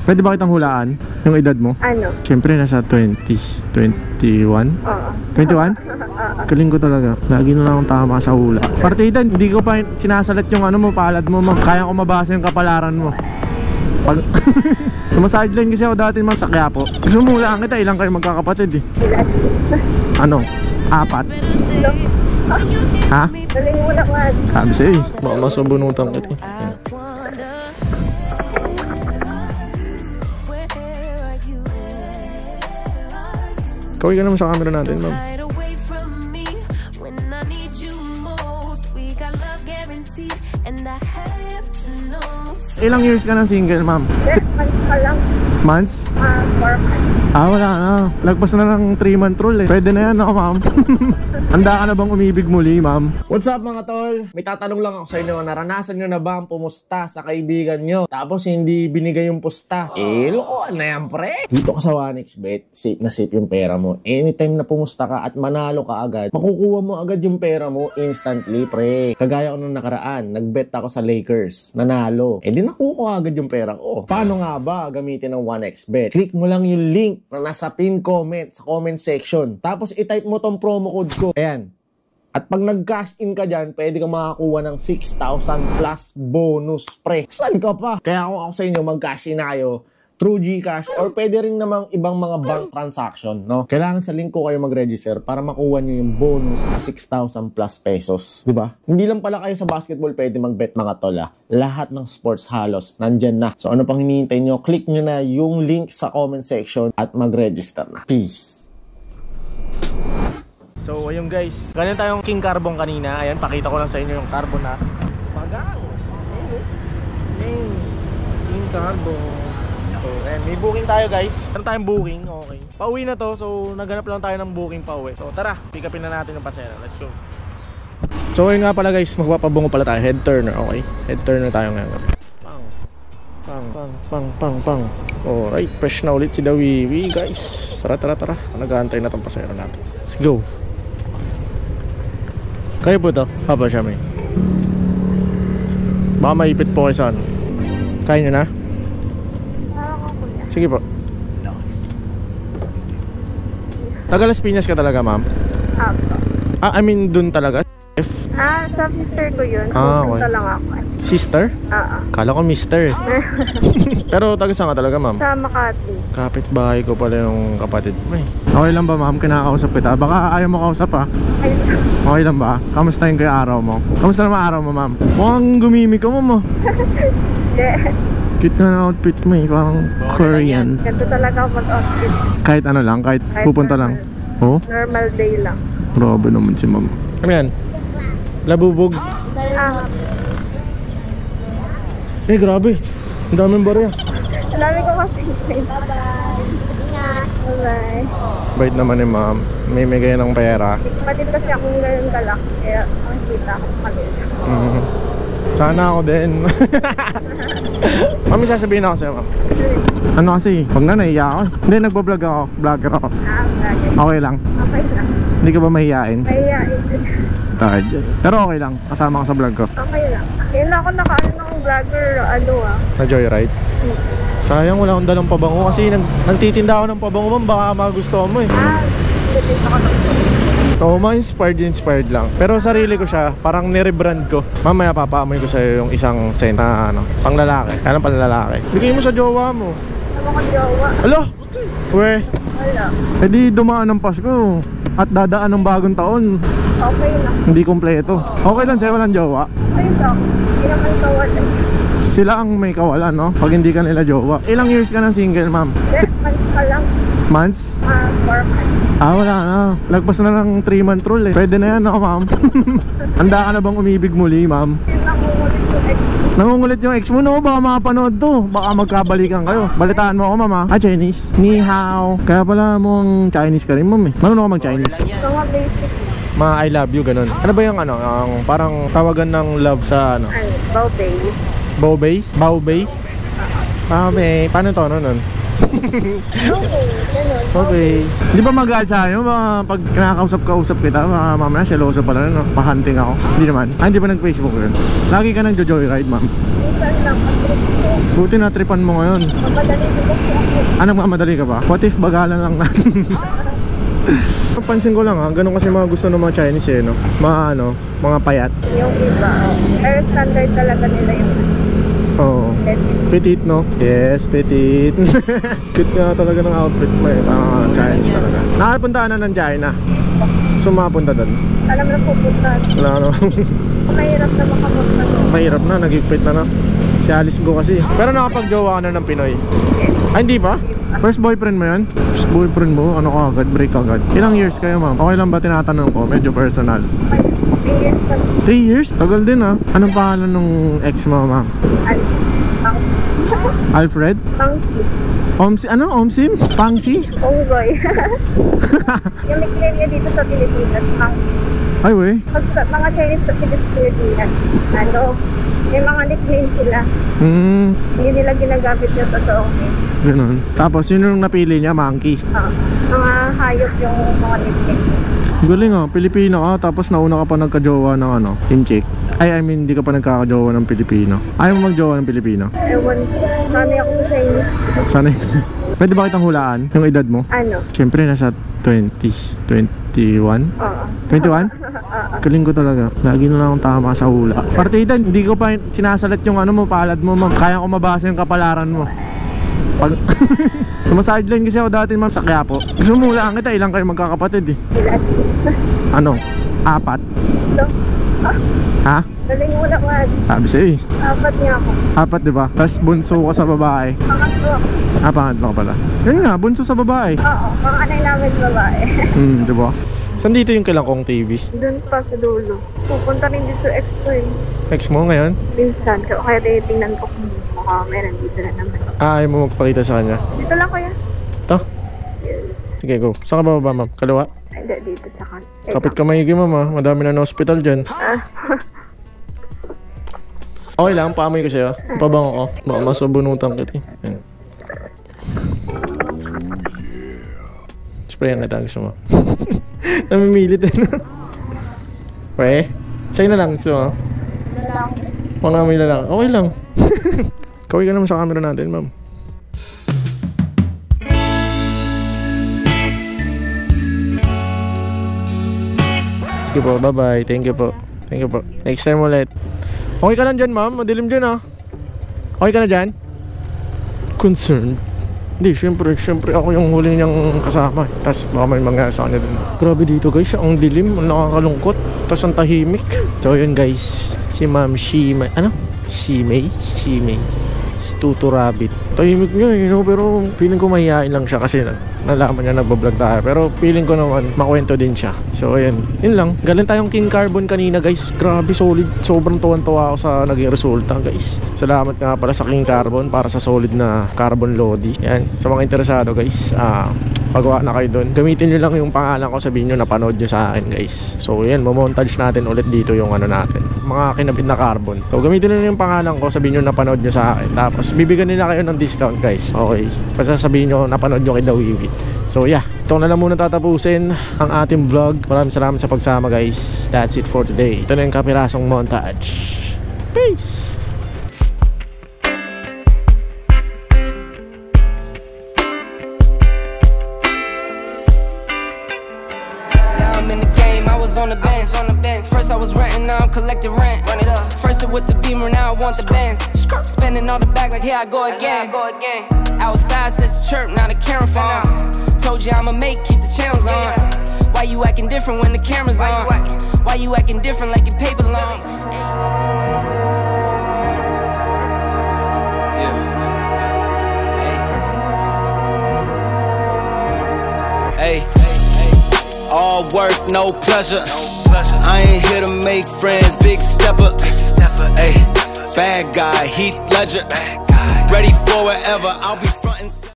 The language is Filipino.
Pwede ba kitang hulaan yung edad mo? Ano? Siyempre nasa 20, 21? Oo. 21? Kaling ko talaga. Lagi na lang tama sa hula. Partida, hindi ko pa sinasalat yung ano mo, palad mo. Kaya ko mabasa yung kapalaran mo. Pag sumasideline kasi ako dati mga sa Quiapo. Gusto mo hulaan kita, ilang kayo magkakapatid eh? Ano? 4? Ha? Galing mo naman. Sabi sa'yo eh. Baka masubunutan kita eh. Kaway ka naman sa camera natin, ma'am. Ilang years ka ng single, ma'am? 10 months pa lang. Months? 4 months. Wala na. Lagpas na ng 3-month rule eh. Pwede na yan ako, ma'am. Handa ka na bang umibig muli, ma'am? What's up mga tol? May tatanong lang ako sa inyo. Naranasan nyo na ba ang pumusta sa kaibigan nyo? Tapos hindi binigay yung pusta? Lokohan na yan, pre. Dito ka sa 1xBet, safe na safe yung pera mo. Anytime na pumusta ka at manalo ka agad, makukuha mo agad yung pera mo instantly, pre. Kagaya ko nung nakaraan, nagbet ako sa Lakers. Nanalo. Di nakukuha agad yung pera ko. Paano nga ba gamitin ng 1xBet? Click mo lang yung link na nasa pin comment sa comment section. Tapos i-type mo tong promo code ko. Ayan. At pag nag-cash in ka dyan, pwede kang makakuha ng 6,000 plus bonus, pre. Saan ka pa? Kaya kung ako sa inyo, mag-cash in na kayo through GCash or pwede rin namang ibang mga bank transaction, no? Kailangan sa link ko kayo mag-register para makuha nyo yung bonus na 6,000 plus pesos. Diba? Hindi lang pala kayo sa basketball pwede mag-bet mga tol, ah. Lahat ng sports halos nandyan na. So ano pang hinihintay nyo? Click nyo na yung link sa comment section at mag-register na. Peace! So ayun guys, ganyan tayong King Carbon kanina. Ayan, pakita ko lang sa inyo yung carbon na pagang. King Carbon. So, and may booking tayo guys. Meron tayong booking, okay. Pauwi na to, so naghanap lang tayo ng booking pauwi. So tara, pick upin na natin yung pasero. Let's go. So ayun nga pala guys, magpapabungo pala tayo. Head turner, okay. Head turner tayo ngayon. Pang, pang, pang, pang, pang, pang. Alright, fresh na ulit si Dawiwi guys. Tara, tara, tara. Nag-aantay na tong pasero natin. Let's go. Kayo po to? Haba siya may. Baka maipit po kayo sa ano. Kaya nyo na? Sige po. Taga Las Piñas ka talaga, ma'am? I mean, dun talaga? Sa sister ko yun. Okay. Pupunta lang ako. Sister? Kala ko mister. Pero taga saan ka talaga, ma'am? Sa Makati. Kapit-bahay ko pala yung kapatid mo eh. Okay lang ba, ma'am? Kinakausap kita. Baka ayaw mo kausap, ha? Okay lang ba? Kamusta yung kaya araw mo? Kamusta naman araw mo, ma'am? Mukhang gumimik ka, ma'am. Cute nga na outfit mo eh, parang Korean. Ganito talaga ako mag-outfit. Kahit ano lang, kahit pupunta lang. Oh? Normal day lang. Grabe naman si ma'am. Ano yan? Labubog? Eh, grabe. Ang daming barya. Ang dami ko kasi. Bye-bye. Bait naman ni ma'am. May megay ng pera. Patin kasi akong ganyan kalak. Kaya ang kita ako kanina. Sana ako din. Mami, sasabihin ako sa'yo, ma'am. Ano kasi, pag na nahiya ako. Hindi, nagbablog ako. Vlogger ako. Okay lang. Okay lang. Hindi ka ba mahiyain? Mahiyain. Takad dyan. Pero okay lang, kasama ka sa vlog ko. Okay lang. Kaya na ako nakaano ng vlogger, Na joyride? Sayang, wala akong dalang pabango. Kasi nagtitinda ako ng pabango, ma'am. Baka magustuhan mo eh. Dito ako ng Oo, inspired lang. Pero sarili ko siya, parang nirebrand ko. Mamaya papaamoy ko sa'yo yung isang scent na pang lalaki. Kaya lang pang lalaki. Bigay mo sa jowa mo. Ano ka jowa? Alo! We! Wala. E di dumaan ng Pasko at dadaan ng bagong taon. Okay lang. Hindi kompleto. Okay lang sa'yo, walang jowa. Okay lang. Hindi naman kawalan. Sila ang may kawalan, no? Pag hindi ka nila jowa. Ilang years ka ng single, ma'am? 10 months pa lang. Months? 4 months. Wala na. Lagpas na ng 3-month rule eh. Pwede na yan ako, ma'am. Handa ka na bang umibig muli, ma'am? Nangungulit yung ex. Nangungulit yung ex mo, no? Baka makapanood to. Baka magkabalikan kayo. Balitaan mo ako, ma'am, ha? Chinese. Ni hao. Kaya pala mong Chinese ka rin, ma'am, eh. Marunong ka mag-Chinese? Mga basic. Mga I love you, ganun. Ano ba yung ano? Ang parang tawagan ng love sa ano? Baubay. Baubay? Baubay? Baubay. Paano to, ano nun? Okay, ganun. Okay. Di ba mag-aal sa akin? Pag kinakausap kita, mamaya seloso pala na, no? Pahanting ako. Hindi naman. Hindi ba nag-Facebook yun? Lagi ka nang joyride, ma'am? Minsan lang, pag-trip ko. Buti na tripan mo ngayon. Mamadali din kasi ako. Anong mamadali ka ba? What if bagalan lang na? Pansin ko lang ha, ganun kasi mga gusto ng mga Chinese eh, no? Mga payat. Yung iba, air standard talaga nila yung Oo. Petit, no? Yes, petit. Cute nga talaga ng outfit mo eh. Parang Chinese talaga. Nakapuntaan na ng China. Gusto mapunta doon? alam na pupunta. Wala no. Mahirap na makapunta doon. Mahirap na, nag-higpit na na. Si Alice Go kasi. Pero nakapag-jowa ka na ng Pinoy. Ay, hindi ba? First boyfriend mo yan? First boyfriend mo? Ano ka agad? Break agad? Ilang years kayo, ma'am? Okay lang ba tinatanong ko? Medyo personal. 3 years? Tagal din ah. Anong pangalan nung ex mo, ma'am? Alfred? Pangsi. Omsim? Pangsi? Unggoy. Yung nickname niya dito sa Pilipinas, Pangsi. Ay, wey. Pag sa mga Chinese sa Pilipinas, may mga nickname sila. Hindi nila ginagamit yung totoong name. Ganun. Tapos yun yung napili niya, Monkey. Mga hayop yung mga nickname. Galing ah, Pilipino ka, tapos nauna ka pa nagka-jowa ng Inchik. I mean, hindi ka pa nagkaka-jowa ng Pilipino. Ayaw mo mag-jowa ng Pilipino? Ewan, sanay ako sa Chinese. Sanay. Pwede ba kitang hulaan yung edad mo? Ano? Siyempre, nasa 20, 21? Oo. 21? Galing ko talaga. Lagi na lang akong tama sa hula. Partida, hindi ko pa sinasalat yung palad mo, ma'am. Kaya ko mabasa yung kapalaran mo. Pag sumasideline kasi ako dati, ma'am, sa Quiapo. Sumulaan kita, ilang kayo magkakapatid eh? Ilan? 4? So, Ha? galing mo naman. Sabi sa'yo eh. 4 niya ako. 4, diba? Tapos bunso ka sa babae. Pangatlo ako. Pangatlo ka pala. Yun nga, bunso sa babae. Oo, panganay namin babae. Diba? Saan dito yung Kilangkong TV? Doon pa sa dulo. Pupunta rin dito ex ko eh. Ex mo ngayon? Minsan, kaya tingnan ko kung mukha meron dito na naman. Ayaw mo magpakita sa kanya? Dito lang kuya. Ito? Sige, go. Saan ka ba, ma'am? Kaliwa? Hindi, dito sa kan. Kapit ka maigi, ma'am ha. Madami na na hospital dyan. Okay lang, paamoy ko sa'yo. Pabango ko. Baka masubunutan kita eh. Ayan. Sprayan kita, gusto mo. Namimilit eh. Weh? Sa'yo na lang, gusto mo? Pangamoy na lang. Okay lang. Kaway ka naman sa camera natin, ma'am. Thank you po, bye-bye. Thank you po. Thank you po. Next time ulit. Okay ka lang dyan, ma'am? Madilim dyan ah. Okay ka na dyan? Concerned? Hindi, syempre ako yung huli niyang kasama. Tapos baka may mangyari sa kanya din. Grabe dito guys, ang dilim, ang nakakalungkot. Tapos ang tahimik. So yun guys, si Ma'am Shimei. Ano? Shimei? Si Tutu Rabbit. Tahimik niya eh, pero feeling ko mahihain lang siya kasi nalaman niya nagbablog tayo. Pero feeling ko naman makwento din siya. So ayan, yun lang. Galing tayong King Carbon kanina guys. Grabe solid. Sobrang tuwan-tuwa ako sa naging resulta guys. Salamat nga pala sa King Carbon para sa solid na carbon lodi. Yan, sa mga interesado guys, pagawa na kayo doon. Gamitin nyo lang yung pangalan ko, sabihin nyo napanood nyo sa akin guys. So yan, mamontage natin ulit dito yung natin, mga kinabit na carbon. So gamitin nyo yung pangalan ko, sabihin nyo napanood nyo sa akin. Tapos bibigyan nila kayo ng discount guys. Okay, basta sabihin nyo napanood nyo kay Dawiwi. So yeah, ito na lang muna tatapusin ang ating vlog. Maraming salamat sa pagsama guys. That's it for today. Ito na yung kapirasong montage. Peace! On the bench. First I was renting, now I'm collecting rent. Run it up. First it with the Beamer, now I want the Benz. Spending all the back like here I go again. Outside says chirp, now the camera phone. Told you I'ma keep the channels on. Why you acting different when the camera's on? Why you acting different like your paper long? Hey. All work, no pleasure. I ain't here to make friends, big stepper. Hey, bad guy, Heath Ledger. Ready for whatever, I'll be frontin'.